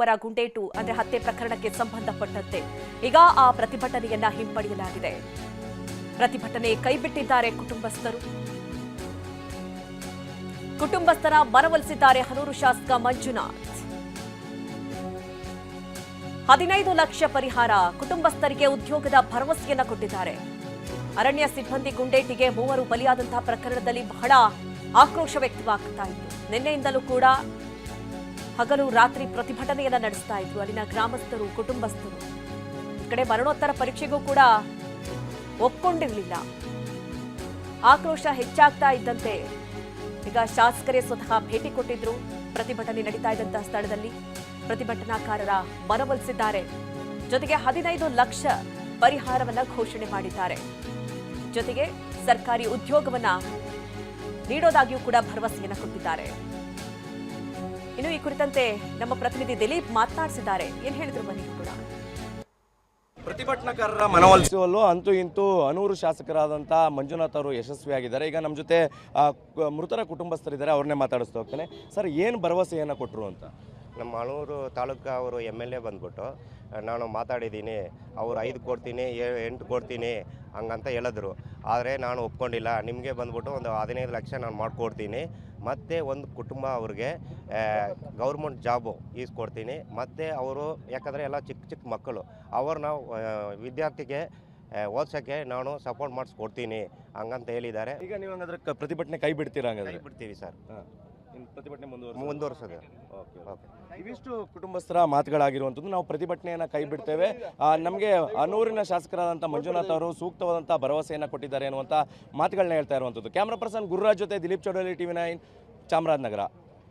ಮೂವರ ಗುಂಡೇಟು ಅಂದ್ರೆ ಹತ್ಯೆ ಪ್ರಕರಣಕ್ಕೆ ಸಂಬಂಧಪಟ್ಟಂತೆ ಈಗ ಆ ಪ್ರತಿಭಟನೆಯನ್ನ ಹಿಂಪಡೆಯಲಾಗಿದೆ. ಪ್ರತಿಭಟನೆ ಕೈಬಿಟ್ಟಿದ್ದಾರೆ ಕುಟುಂಬಸ್ಥರ ಮನವೊಲಿಸಿದ್ದಾರೆ ಹನೂರು ಶಾಸಕ ಮಂಜುನಾಥ್. 15 ಲಕ್ಷ ಪರಿಹಾರ, ಕುಟುಂಬಸ್ಥರಿಗೆ ಉದ್ಯೋಗದ ಭರವಸೆಯನ್ನ ಕೊಟ್ಟಿದ್ದಾರೆ. ಅರಣ್ಯ ಸಿಬ್ಬಂದಿ ಗುಂಡೇಟಿಗೆ 3 ಬಲಿಯಾದಂತಹ ಪ್ರಕರಣದಲ್ಲಿ ಬಹಳ ಆಕ್ರೋಶ ವ್ಯಕ್ತವಾಗ್ತಾ ಇತ್ತು. ನಿನ್ನೆಯಿಂದಲೂ ಕೂಡ ಹಗಲು ರಾತ್ರಿ ಪ್ರತಿಭಟನೆಯನ್ನ ನಡೆಸ್ತಾ ಇದ್ರು ಅಲ್ಲಿನ ಗ್ರಾಮಸ್ಥರು, ಕುಟುಂಬಸ್ಥರು. ಈ ಕಡೆ ಮರಣೋತ್ತರ ಪರೀಕ್ಷೆಗೂ ಕೂಡ ಒಪ್ಕೊಂಡಿರಲಿಲ್ಲ. ಆಕ್ರೋಶ ಹೆಚ್ಚಾಗ್ತಾ ಇದ್ದಂತೆ ಈಗ ಶಾಸಕರೇ ಸ್ವತಃ ಭೇಟಿ ಕೊಟ್ಟಿದ್ರು. ಪ್ರತಿಭಟನೆ ನಡೀತಾ ಇದ್ದಂತಹ ಸ್ಥಳದಲ್ಲಿ ಪ್ರತಿಭಟನಾಕಾರರ ಮನವೊಲಿಸಿದ್ದಾರೆ. ಜೊತೆಗೆ 15 ಲಕ್ಷ ಪರಿಹಾರವನ್ನ ಘೋಷಣೆ ಮಾಡಿದ್ದಾರೆ. ಜೊತೆಗೆ ಸರ್ಕಾರಿ ಉದ್ಯೋಗವನ್ನ ನೀಡೋದಾಗಿಯೂ ಕೂಡ ಭರವಸೆಯನ್ನ ಕೊಟ್ಟಿದ್ದಾರೆ. ಇನ್ನು ಈ ಕುರಿತಂತೆ ನಮ್ಮ ಪ್ರತಿನಿಧಿ ದಿಲೀಪ್ ಮಾತನಾಡಿಸಿದ್ದಾರೆ. ಏನ್ ಹೇಳಿದ್ರು ಬನ್ನಿ ಕೂಡ. ಪ್ರತಿಭಟನಾಕಾರರ ಮನವೊಲಿಸುವಲ್ಲೂ ಅಂತೂ ಇಂತೂ ಹನೂರು ಶಾಸಕರಾದಂಥ ಮಂಜುನಾಥ್ ಅವರು ಯಶಸ್ವಿಯಾಗಿದ್ದಾರೆ. ಈಗ ನಮ್ಮ ಜೊತೆ ಮೃತರ ಕುಟುಂಬಸ್ಥರಿದ್ದಾರೆ, ಅವ್ರನ್ನೇ ಮಾತಾಡಿಸ್ತಾ ಹೋಗ್ತಾನೆ. ಸರ್, ಏನು ಭರವಸೆಯನ್ನು ಕೊಟ್ಟರು ಅಂತ? ನಮ್ಮ ಹನೂರು ತಾಲೂಕು ಅವರು MLA ಬಂದ್ಬಿಟ್ಟು ನಾನು ಮಾತಾಡಿದ್ದೀನಿ, ಅವ್ರು 5 ಕೊಡ್ತೀನಿ 8 ಕೊಡ್ತೀನಿ ಹಂಗಂತ ಹೇಳಿದ್ರು. ಆದರೆ ನಾನು ಒಪ್ಕೊಂಡಿಲ್ಲ. ನಿಮಗೆ ಬಂದ್ಬಿಟ್ಟು ಒಂದು 15 ಲಕ್ಷ ನಾನು ಮಾಡಿಕೊಡ್ತೀನಿ, ಮತ್ತು ಒಂದು ಕುಟುಂಬ ಅವ್ರಿಗೆ ಗೌರ್ಮೆಂಟ್ ಜಾಬು ಈಸ್ಕೊಡ್ತೀನಿ, ಮತ್ತು ಅವರು ಯಾಕಂದರೆ ಎಲ್ಲ ಚಿಕ್ಕ ಚಿಕ್ಕ ಮಕ್ಕಳು ಅವ್ರನ್ನ ವಿದ್ಯಾರ್ಥಿಗೆ ಓದ್ಸೋಕ್ಕೆ ನಾನು ಸಪೋರ್ಟ್ ಮಾಡಿಸ್ಕೊಡ್ತೀನಿ ಹಂಗಂತ ಹೇಳಿದ್ದಾರೆ. ಈಗ ನೀವು ಹಂಗಾದ್ರೆ ಪ್ರತಿಭಟನೆ ಕೈ ಬಿಡ್ತೀರಾ? ಹಂಗಾದ್ರೆ ಬಿಡ್ತೀವಿ ಸರ್. ಪ್ರತಿಭಟನೆ ಮುಂದುವರ್ಸೋದು. ಇವಿಷ್ಟು ಕುಟುಂಬಸ್ಥರ ಮಾತುಗಳಾಗಿರುವಂಥದ್ದು. ನಾವು ಪ್ರತಿಭಟನೆಯನ್ನು ಕೈ ಬಿಡ್ತೇವೆ. ನಮಗೆ ಹನೂರಿನ ಶಾಸಕರಾದಂಥ ಮಂಜುನಾಥ್ ಅವರು ಸೂಕ್ತವಾದಂಥ ಭರವಸೆಯನ್ನು ಕೊಟ್ಟಿದ್ದಾರೆ ಅನ್ನುವಂಥ ಮಾತುಗಳನ್ನ ಹೇಳ್ತಾ ಇರುವಂಥದ್ದು. ಕ್ಯಾಮ್ರಾ ಪರ್ಸನ್ ಗುರುರಾಜ್ ಜೊತೆ ದಿಲೀಪ್ ಚೌಡಲಿ, TV9 ಚಾಮರಾಜನಗರ.